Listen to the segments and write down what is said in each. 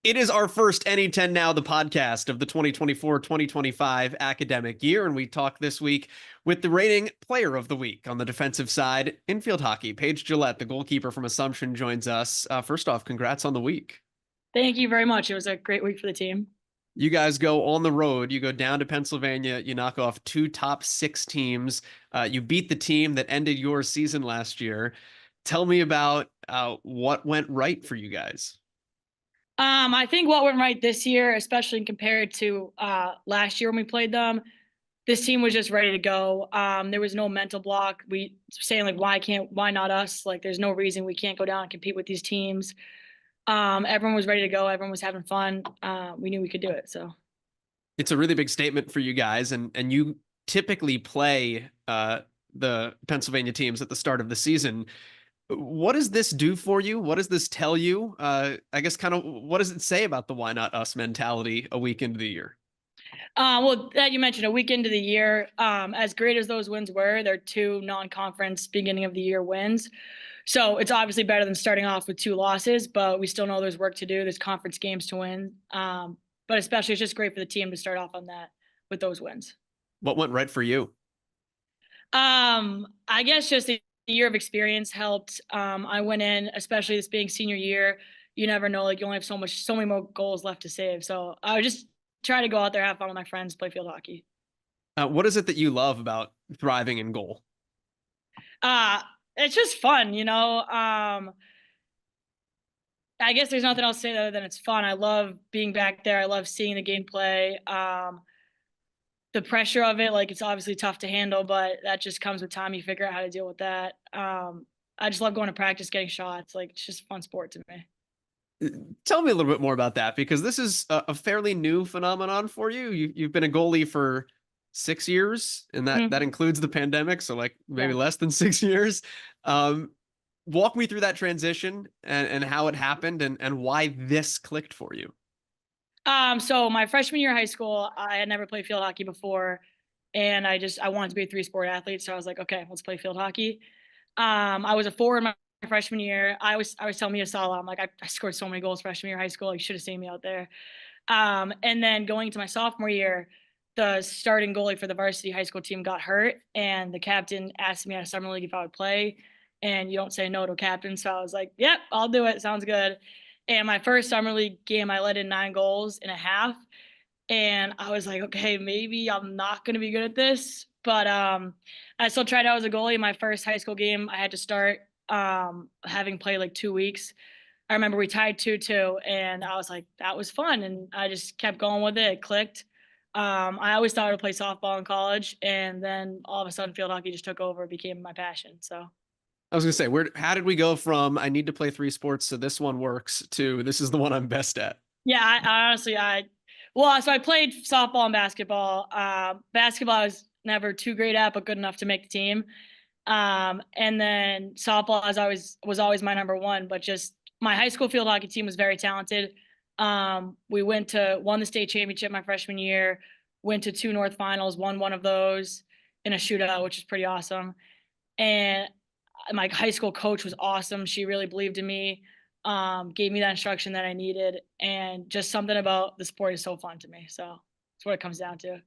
It is our first NE10 Now, the podcast of the 2024-2025 academic year, and we talk this week with the reigning player of the week on the defensive side in field hockey. Paige Gillette, the goalkeeper from Assumption, joins us. First off, congrats on the week. Thank you very much. It was a great week for the team. You guys go on the road. You go down to Pennsylvania. You knock off two top six teams. You beat the team that ended your season last year. Tell me about what went right for you guys. I think what went right this year, especially compared to last year when we played them, this team was just ready to go. There was no mental block. We saying like, why not us? Like, there's no reason we can't go down and compete with these teams. Everyone was ready to go. Everyone was having fun. We knew we could do it. So It's a really big statement for you guys, and you typically play the Pennsylvania teams at the start of the season. What does this do for you? What does this tell you? I guess kind of what does it say about the why not us mentality a week into the year? well, that you mentioned a week into the year, as great as those wins were, they're two non-conference beginning of the year wins. So it's obviously better than starting off with two losses, but we still know there's work to do. There's conference games to win. But especially it's just great for the team to start off on that with those wins. What went right for you? I guess just a year of experience helped. I went in, especially this being senior year. You never know, like you only have so many more goals left to save. So I would just try to go out there, have fun with my friends, play field hockey. What is it that you love about thriving in goal? Uh, it's just fun, you know. I guess there's nothing else to say other than it's fun. I love being back there. I love seeing the gameplay. The pressure of it, like it's obviously tough to handle, but that just comes with time. You figure out how to deal with that. I just love going to practice, getting shots. Like it's just a fun sport to me. Tell me a little bit more about that because this is a fairly new phenomenon for you. You've been a goalie for 6 years, and that Mhm. includes the pandemic, so like maybe Yeah. less than 6 years. Um, Walk me through that transition and how it happened and why this clicked for you. So my freshman year of high school, I had never played field hockey before, and I wanted to be a three-sport athlete. So I was like, okay, let's play field hockey. I was a forward my freshman year. I was telling me a solo. I'm like, I scored so many goals freshman year of high school. You should have seen me out there. And then going into my sophomore year, the starting goalie for the varsity high school team got hurt, and the captain asked me at a summer league if I would play. And you don't say no to a captain, so I was like, "Yep, I'll do it. Sounds good." And my first summer league game, I let in 9 goals in a half, and I was like, "Okay, maybe I'm not going to be good at this." But I still tried out as a goalie. My first high school game, I had to start having played like 2 weeks. I remember we tied 2-2, and I was like, that was fun. And I just kept going with it. It clicked. I always thought I would play softball in college, and then all of a sudden, field hockey just took over, became my passion. So, I was gonna say, how did we go from I need to play three sports so this one works to this is the one I'm best at? yeah, I honestly, so I played softball and basketball. Basketball I was never too great at, but good enough to make the team. And then softball was always my number one, but just my high school field hockey team was very talented. We won the state championship my freshman year, went to two North finals, won one of those in a shootout, which is pretty awesome. And my high school coach was awesome. She really believed in me, gave me that instruction that I needed, and just something about the sport is so fun to me. So that's what it comes down to.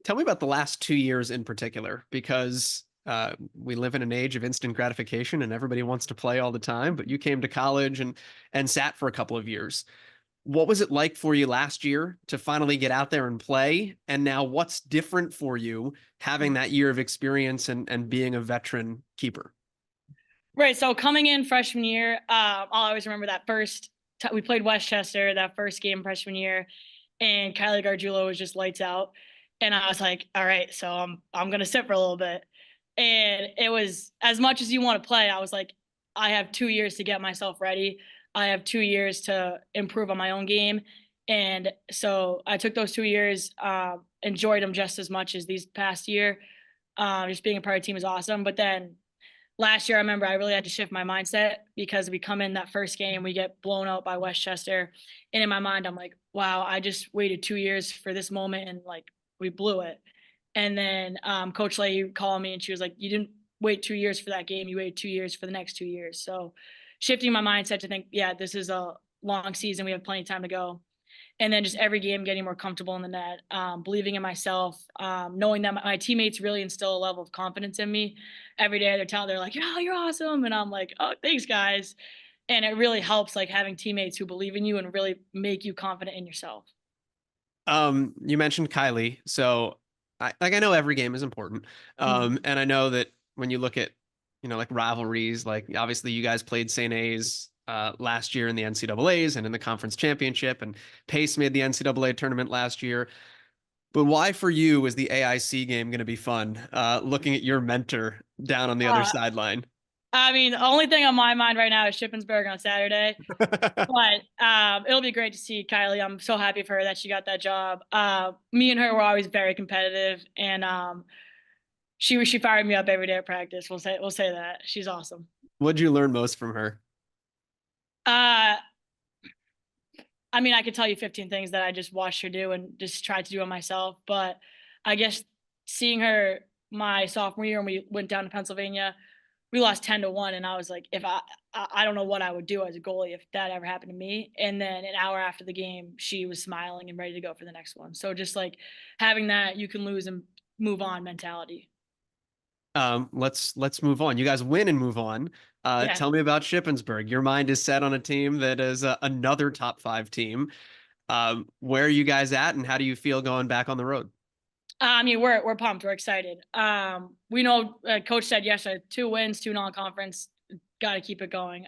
Tell me about the last 2 years in particular, because we live in an age of instant gratification and everybody wants to play all the time. But you came to college and sat for a couple of years. What was it like for you last year to finally get out there and play? And now what's different for you having that year of experience and being a veteran keeper? Right. So coming in freshman year, I'll always remember that we played Westchester that first game freshman year, and Kylie Gargiulo was just lights out, and I was like, all right, so I'm gonna sit for a little bit, and it was as much as you want to play. I was like, I have 2 years to get myself ready. I have 2 years to improve on my own game, and so I took those 2 years, enjoyed them just as much as these past year. Just being a part of the team is awesome, but then last year, I remember I really had to shift my mindset because we come in that first game, we get blown out by Westchester. And in my mind, I'm like, wow, I just waited 2 years for this moment and like we blew it. And then Coach Leahy called me and she was like, you didn't wait 2 years for that game. You waited 2 years for the next 2 years. So shifting my mindset to think, yeah, this is a long season. We have plenty of time to go. And then just every game getting more comfortable in the net, believing in myself, knowing that my teammates really instill a level of confidence in me. Every day they're like, "Oh, you're awesome," and I'm like, "Oh, thanks, guys." And it really helps, like, having teammates who believe in you and really make you confident in yourself. You mentioned Kylie, so I know every game is important. Mhm. And I know that when you look at, like rivalries, like obviously you guys played St. A's last year in the NCAA's and in the conference championship, and Pace made the NCAA tournament last year. But why for you is the AIC game going to be fun? Looking at your mentor down on the other Uh, sideline. I mean, the only thing on my mind right now is Shippensburg on Saturday. But, it'll be great to see Kylie. I'm so happy for her that she got that job. Me and her were always very competitive, and, she fired me up every day at practice. We'll say that. She's awesome. What'd you learn most from her? Uh, I mean, I could tell you 15 things that I just watched her do and just tried to do it myself, but I guess seeing her my sophomore year when we went down to Pennsylvania, we lost 10-1, and I was like, if I don't know what I would do as a goalie if that ever happened to me. And then an hour after the game, she was smiling and ready to go for the next one. So just like having that you can lose and move on mentality. Let's move on. You guys win and move on. Yeah. Tell me about Shippensburg. Your mind is set on a team that is another top five team. Where are you guys at, and how do you feel going back on the road? I mean, we're pumped. We're excited. We know coach said yesterday, 2 wins, 2 non-conference. Got to keep it going.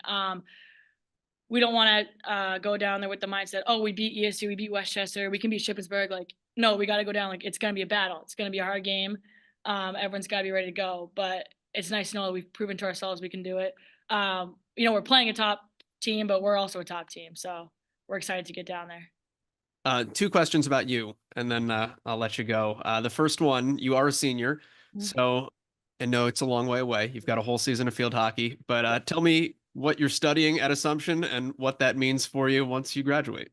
We don't want to go down there with the mindset, oh, we beat ESU, we beat Westchester, we can beat Shippensburg. Like, no, we got to go down. Like, it's going to be a battle. It's going to be a hard game. Everyone's got to be ready to go. But it's nice to know that we've proven to ourselves we can do it. We're playing a top team, but we're also a top team. So we're excited to get down there. Two questions about you, and then I'll let you go. The first one, you are a senior, Mhm. so I know it's a long way away. You've got a whole season of field hockey, but Yeah. tell me what you're studying at Assumption and what that means for you once you graduate.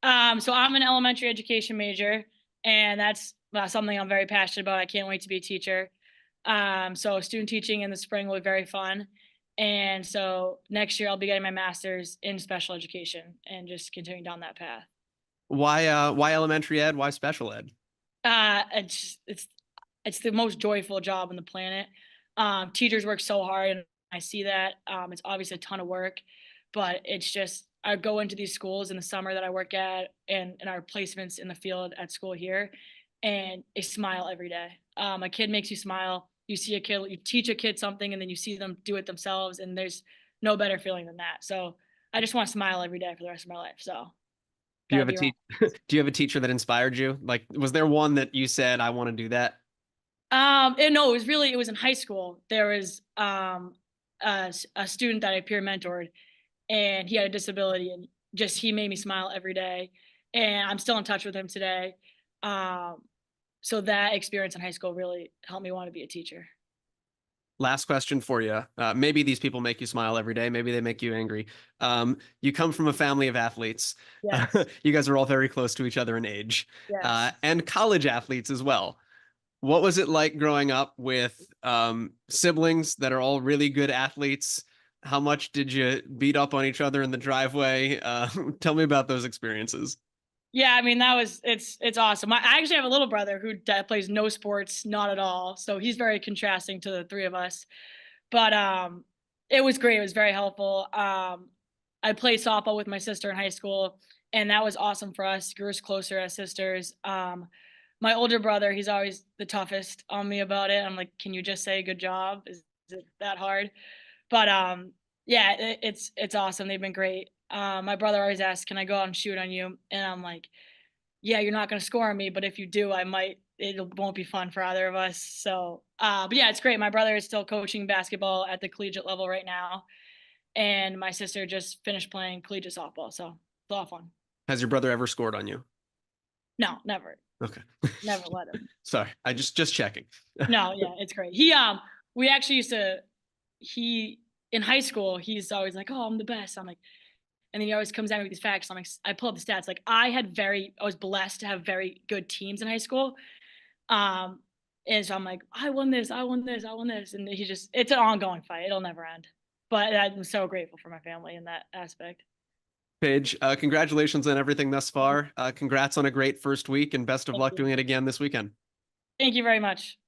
So I'm an elementary education major, and that's something I'm very passionate about. I can't wait to be a teacher. So student teaching in the spring will be very fun. And so next year I'll be getting my master's in special education and just continuing down that path. Why elementary ed? Why special ed? It's the most joyful job on the planet. Teachers work so hard, and I see that. It's obviously a ton of work, but it's just I go into these schools in the summer that I work at, and in our placements in the field at school here, and a smile every day. A kid makes you smile. You see a kid, you teach a kid something, and then you see them do it themselves, and there's no better feeling than that. So I just want to smile every day for the rest of my life. So Do you gotta have a be around. do you have a teacher that inspired you? Like, was there one that you said, I want to do that? And no, it was in high school. There was a student that I peer mentored, and he had a disability, and just he made me smile every day, and I'm still in touch with him today. Um, so that experience in high school really helped me want to be a teacher. Last question for you. Maybe these people make you smile every day. Maybe they make you angry. You come from a family of athletes. Yes, You guys are all very close to each other in age, yes. and college athletes as well. What was it like growing up with siblings that are all really good athletes? How much did you beat up on each other in the driveway? Tell me about those experiences. Yeah, I mean it's awesome. I actually have a little brother who plays no sports, not at all. So he's very contrasting to the three of us. But it was great. It was very helpful. I played softball with my sister in high school, and that was awesome for us. Grew us closer as sisters. My older brother, he's always the toughest on me about it. I'm like, can you just say good job? Is it that hard? But yeah, it's awesome. They've been great. My brother always asks, "Can I go out and shoot on you?" And I'm like, "Yeah, you're not going to score on me, but if you do, I might. It won't be fun for either of us." So, but yeah, it's great. My brother is still coaching basketball at the collegiate level right now, and my sister just finished playing collegiate softball. So it's a lot of fun. Has your brother ever scored on you? No, never, Okay. never let him. Sorry, I just checking. No, yeah, it's great. We actually used to. He in high school, he's always like, "Oh, I'm the best." I'm like, and then he always comes at me with these facts. I'm like, I pull up the stats. Like I was blessed to have very good teams in high school. Um, and so I'm like, I won this, I won this, I won this, and it's an ongoing fight. It'll never end. But I'm so grateful for my family in that aspect. Paige, congratulations on everything thus far. Congrats on a great first week and best of Thank luck you. doing it again this weekend. Thank you very much.